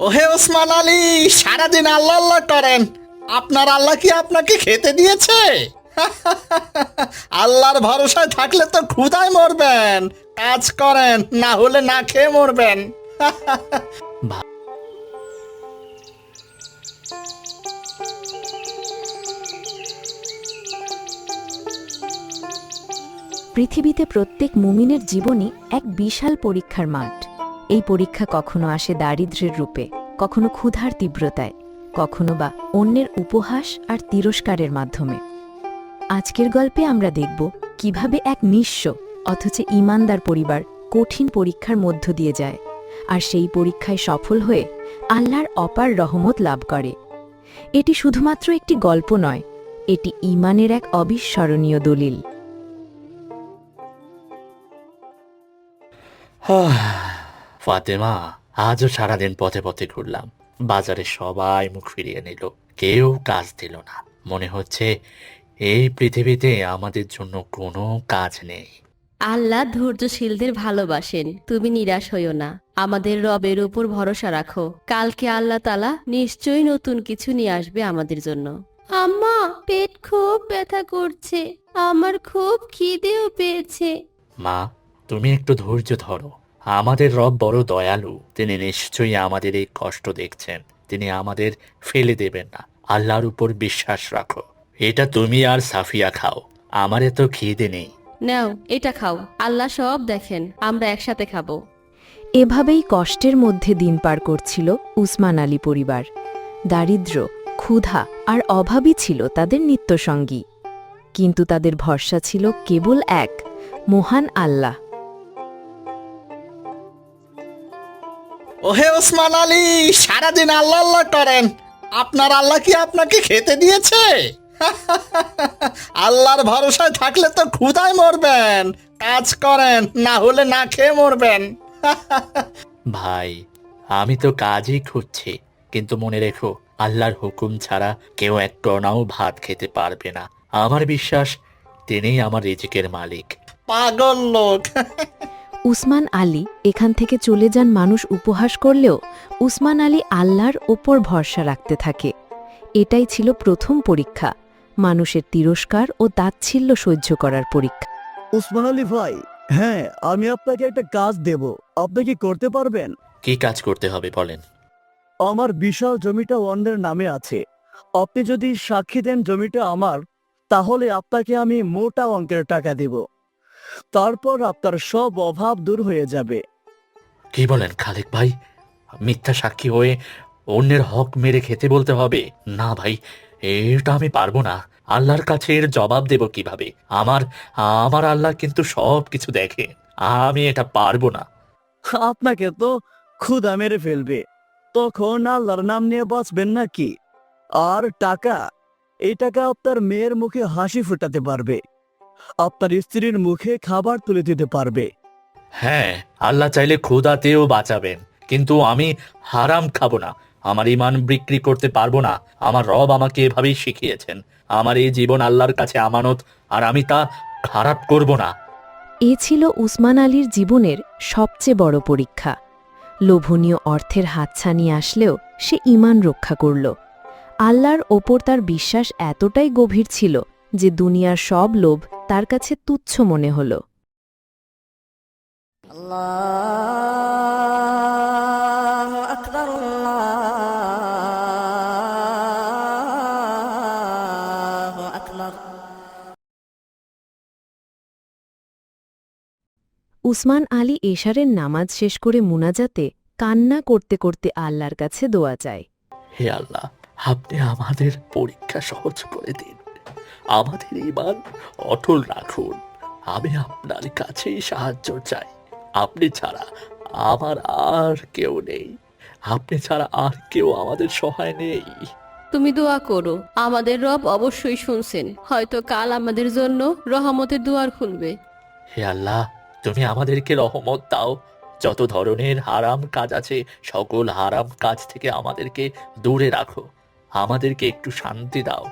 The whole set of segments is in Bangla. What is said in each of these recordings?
ওহে ওসমান আলী, সারাদিন আল্লাহ আল্লাহ করেন। আপনার আল্লাহ কি আপনাকে খেতে দিয়েছে? আল্লাহর ভরসায় থাকলে তো ক্ষুধায় মরবেন। কাজ করেন, না হলে না খেয়ে মরবেন। পৃথিবীতে প্রত্যেক মুমিনের জীবনই এক বিশাল পরীক্ষার মাঠ। এই পরীক্ষা কখনো আসে দারিদ্র্যের রূপে, কখনো ক্ষুধার তীব্রতায়, কখনো বা অন্যের উপহাস আর তিরস্কারের মাধ্যমে। আজকের গল্পে আমরা দেখব কিভাবে এক নিঃস্ব অথচ ঈমানদার পরিবার কঠিন পরীক্ষার মধ্য দিয়ে যায়, আর সেই পরীক্ষায় সফল হয়ে আল্লাহর অপার রহমত লাভ করে। এটি শুধুমাত্র একটি গল্প নয়, এটি ঈমানের এক অবিস্মরণীয় দলিল। ফাতেমা, আজও সারাদিন পথে পথে ঘুরলাম। বাজারে সবাই মুখ ফিরিয়ে নিল, কেউ কাজ দিল না। মনে হচ্ছে এই পৃথিবীতে আমাদের জন্য কোনো কাজ নেই। আল্লাহ ধৈর্যশীলদের ভালোবাসেন, তুমি নিরাশ হইও না। আমাদের রবের উপর ভরসা রাখো, কালকে আল্লাহ তাআলা নিশ্চয়ই নতুন কিছু নিয়ে আসবে আমাদের জন্য। আম্মা, পেট খুব ব্যথা করছে, আমার খুব খিদেও পেয়েছে। মা, তুমি একটু ধৈর্য ধরো। আমাদের রব বড় দয়ালু, তিনি নিশ্চয়ই আমাদের এই কষ্ট দেখছেন। তিনি আমাদের ফেলে দেবেন না। আল্লাহর উপর বিশ্বাস রাখো। এটা তুমি আর সাফিয়া খাও, আমার এত খিদে নেই। নাও, এটা খাও, আল্লাহ সব দেখেন, আমরা একসাথে খাবো। এভাবেই কষ্টের মধ্যে দিন পার করছিল উসমান আলী পরিবার। দারিদ্র্য, ক্ষুধা আর অভাবই ছিল তাদের নিত্যসঙ্গী, কিন্তু তাদের ভরসা ছিল কেবল এক, মহান আল্লাহ। ওহে ওসমান আলী, সারাদিন আল্লাহ আল্লাহ করেন। আপনার আল্লাহ কি আপনাকে খেতে দিয়েছে? আল্লাহর ভরসায় থাকলে তো ক্ষুধায় মরবেন। কাজ করেন, না হলে না খেয়ে মরবেন। ভাই, আমি তো কাজই খুঁজছি, কিন্তু মনে রেখো, আল্লাহর হুকুম ছাড়া কেউ এক কণাও ভাত খেতে পারবে না। আমার বিশ্বাস, তিনিই আমার রিজিকের মালিক। পাগল লোক। উসমান আলী এখান থেকে চলে যান মানুষ উপহাস করলেও উসমান আলী আল্লাহর ওপর ভরসা রাখতে থাকে। এটাই ছিল প্রথম পরীক্ষা, মানুষের তিরস্কার ও তাচ্ছিল্য সহ্য করার পরীক্ষা। উসমান আলী ভাই, হ্যাঁ, আমি আপনাকে একটা কাজ দেব, আপনি কি করতে পারবেন? কি কাজ করতে হবে বলেন? আমার বিশাল জমিটা অন্যের নামে আছে। আপনি যদি সাক্ষী দেন জমিটা আমার, তাহলে আপনাকে আমি মোটা অঙ্কের টাকা দেব। তারপর আপনার সব অভাব দূর হয়ে যাবে। কি বলেন খালেক ভাই? মিথ্যা সাক্ষী হয়ে অন্যের হক মেরে খেতে বলতে হবে? না ভাই, এটা আমি পারবো না। আল্লাহর কাছে এর জবাব দেব কিভাবে? আমার আমার আল্লাহ কিন্তু সব কিছু দেখে। আমি এটা পারবো না। আপনাকে তো ক্ষুধা মেরে ফেলবে, তখন আল্লাহর নাম নিয়ে বাঁচবেন নাকি? আর টাকা, এই টাকা আপনার মেয়ের মুখে হাসি ফোটাতে পারবে, আপনার স্ত্রীর মুখে খাবার তুলে দিতে পারবে। হ্যাঁ, আল্লাহ চাইলে ক্ষুধাতেও বাঁচাবেন, কিন্তু আমি হারাম খাবো না। আমার ইমান বিক্রি করতে পারবো না। আমার রব আমাকে এভাবেই শিখিয়েছেন। আমার এই জীবন আল্লাহর কাছে আমানত, আর আমি তা খারাপ করব না। এ ছিল উসমান আলীর জীবনের সবচেয়ে বড় পরীক্ষা। লোভনীয় অর্থের হাতছানি আসলেও সে ঈমান রক্ষা করল। আল্লাহর ওপর তার বিশ্বাস এতটাই গভীর ছিল যে দুনিয়ার সব লোভ তার কাছে তুচ্ছ মনে হল। আল্লাহু আকবার, আল্লাহু আকবার। উসমান আলী এশারের নামাজ শেষ করে মুনাজাতে কান্না করতে করতে আল্লাহর কাছে দোয়া চায়। হে আল্লাহ, আপনি আমাদের পরীক্ষা সহজ করে দিন। আমাদের ঈমান অটল রাখুন। আমি আপনার কাছেই সাহায্য চাই। আপনি ছাড়া আমার আর কেউ নেই। আপনি ছাড়া আর কেউ আমাদের সহায় নেই। তুমি দোয়া করো, আমাদের রব অবশ্যই শুনছেন। হয়তো কাল আমাদের জন্য রহমতের দুয়ার খুলবে। হে আল্লাহ, তুমি আমাদেরকে রহমত দাও। যত ধরনের হারাম কাজ আছে, সকল হারাম কাজ থেকে আমাদেরকে দূরে রাখো। আমাদেরকে একটু শান্তি দাও।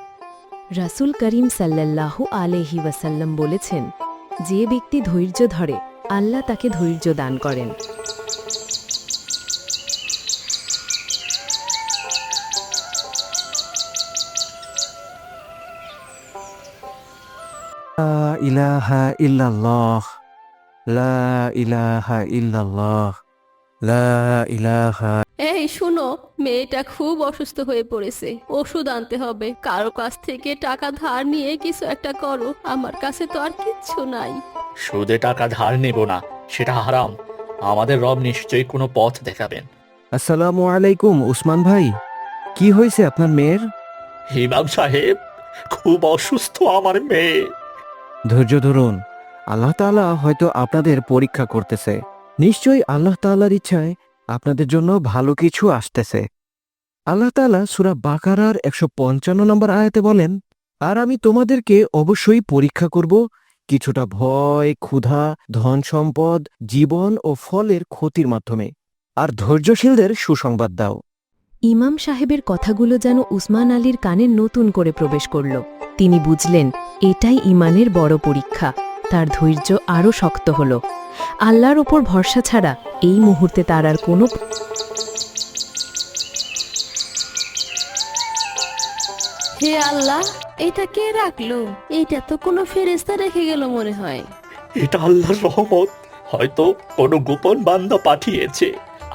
রাসূল করিম সাল্লাল্লাহু আলাইহি ওয়াসাল্লাম বলেছেন, যে ব্যক্তি ধৈর্য ধরে আল্লাহ তাকে ধৈর্য দান করেন। ইলাহা ইল্লাল্লাহ লা ইলাহা ইল্লাল্লাহ লা ইলাহা। এই শুনো, মেয়েটা খুব অসুস্থ হয়ে পড়েছে, ওষুধ আনতে হবে। কারো কাছ থেকে টাকা ধার নিয়ে কিছু একটা করো, আমার কাছে তো আর কিচ্ছু নাই। সুদে টাকা ধার নেব না, সেটা হারাম। আমাদের রব নিশ্চয়ই কোনো পথ দেখাবেন। আসসালামু আলাইকুম উসমান ভাই, কি হয়েছে আপনার মেয়ের? ইমাম সাহেব, খুব অসুস্থ আমার মেয়ে। ধৈর্য ধরুন, আল্লাহ তাআলা হয়তো আপনাদের পরীক্ষা করতেছে। নিশ্চয়ই আল্লাহ তাআলার ইচ্ছায় আপনাদের জন্য ভালো কিছু আসতেছে। আল্লাহ তাআলা সূরা বাকারার 155 নম্বর আয়াতে বলেন, আর আমি তোমাদেরকে অবশ্যই পরীক্ষা করব কিছুটা ভয়, ক্ষুধা, ধন সম্পদ, জীবন ও ফলের ক্ষতির মাধ্যমে, আর ধৈর্যশীলদের সুসংবাদ দাও। ইমাম সাহেবের কথাগুলো যেন উসমান আলীর কানে নতুন করে প্রবেশ করল। তিনি বুঝলেন এটাই ইমানের বড় পরীক্ষা। তার ধৈর্য আরও শক্ত হল। আল্লাহর ওপর ভরসা ছাড়া এই মুহূর্তে তার আর কোনো হে আল্লাহ, এটা কে রাখলো? এটা তো কোনো ফেরেশতা রেখে গেল মনে হয়। এটা আল্লাহর রহমত, হয়তো কোনো গোপন বান্দা পাঠিয়েছে।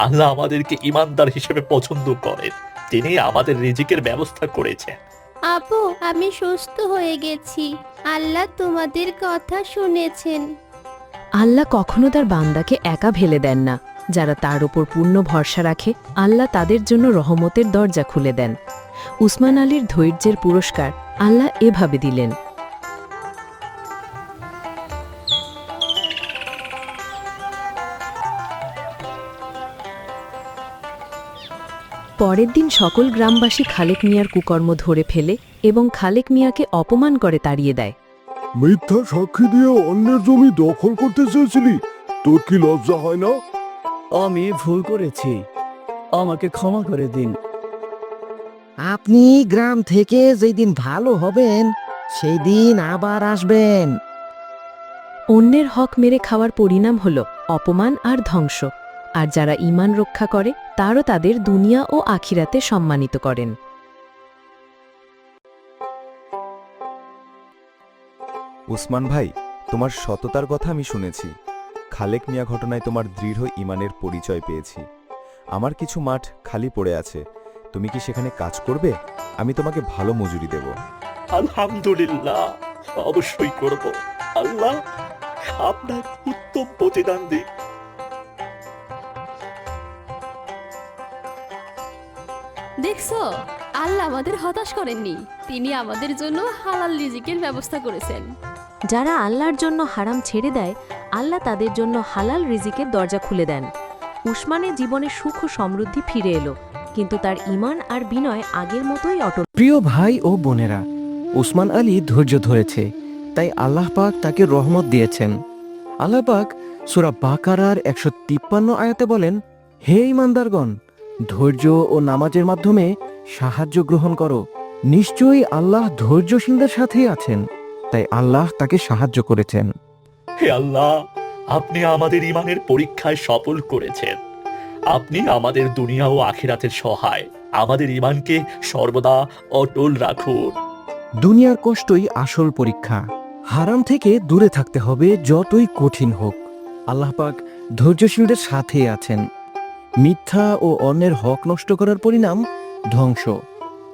আল্লাহ আমাদেরকে ইমানদার হিসেবে পছন্দ করেন, তিনি আমাদের রিজিকের ব্যবস্থা করেছেন। আপু, আমি সুস্থ হয়ে গেছি। আল্লাহ তোমাদের কথা শুনেছেন। আল্লাহ কখনো তার বান্দাকে একা ফেলে দেন না। যারা তার উপর পূর্ণ ভরসা রাখে, আল্লাহ তাদের জন্য রহমতের দরজা খুলে দেন। উসমান আলীর ধৈর্যের পুরস্কার আল্লাহ এভাবে দিলেন। পরের দিন সকল গ্রামবাসী খালেক মিয়ার কুকর্ম ধরে ফেলে এবং খালেক মিয়াকে অপমান করে তাড়িয়ে দেয়। মিথ্যা সাক্ষী দিয়ে অন্যের জমি দখল করতে চেয়েছিলি, তোর কি লজ্জা হয় না? আমি ভুল করেছি, আমাকে ক্ষমা করে দিন। আপনি গ্রাম থেকে যেদিন ভালো হবেন সেই দিন আবার আসবেন। অন্যের হক মেরে খাওয়ার পরিণাম হল অপমান আর ধ্বংস। আর যারা ঈমান রক্ষা করে তারও তাদের দুনিয়া ও আখিরাতে সম্মানিত করেন। উসমান ভাই, তোমার সততার কথা আমি শুনেছি। খালেক মিয়া ঘটনায় তোমার দৃঢ় ঈমানের পরিচয় পেয়েছি। আমার কিছু মাঠ খালি পড়ে আছে, তুমি কি সেখানে কাজ করবে? আমি তোমাকে ভালো মজুরি দেব। আলহামদুলিল্লাহ, অবশ্যই করব। আল্লাহ আপনার উত্তম প্রতিদান দিক। দেখছো, আল্লাহ আমাদের হতাশ করেননি, তিনি আমাদের জন্য হালাল রিজিকের ব্যবস্থা করেছেন। যারা আল্লাহর জন্য হারাম ছেড়ে দেয়, আল্লাহ তাদের জন্য হালাল রিজিকের দরজা খুলে দেন। উসমানের জীবনে সুখ ও সমৃদ্ধি ফিরে এলো, কিন্তু তার ঈমান আর বিনয় আগের মতোই অটল। প্রিয় ভাই ও বোনেরা, উসমান আলী ধৈর্য ধরেছে, তাই আল্লাহ পাক তাকে রহমত দিয়েছেন। আল্লাহ পাক সূরা বাকারার 153 আয়াতে বলেন, হে ঈমানদারগণ, ধৈর্য ও নামাজের মাধ্যমে সাহায্য গ্রহণ করো। নিশ্চয়ই আল্লাহ ধৈর্যশীলদের সাথেই আছেন। তাই আল্লাহ তাকে সাহায্য করেছেন। হে আল্লাহ, আপনি আমাদের ঈমানের পরীক্ষায় সফল করেছেন। আপনি আমাদের দুনিয়া ও আখিরাতের সহায়। আমাদের ঈমানকে সর্বদা অটল রাখুন। দুনিয়ার কষ্টই আসল পরীক্ষা। হারাম থেকে দূরে থাকতে হবে, যতই কঠিন হোক। আল্লাহ পাক ধৈর্যশীলদের সাথেই আছেন। মিথ্যা ও অন্যের হক নষ্ট করার পরিণাম ধ্বংস।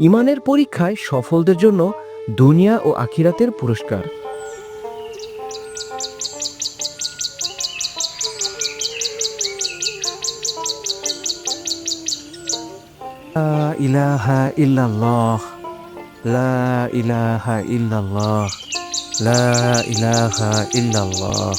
ঈমানের পরীক্ষায় সফলদের জন্য দুনিয়া ও আখিরাতের পুরস্কার। লা ইলাহা ইল্লাল্লাহ লা ইলাহা ইল্লাল্লাহ লা ইলাহা ইল্লাল্লাহ।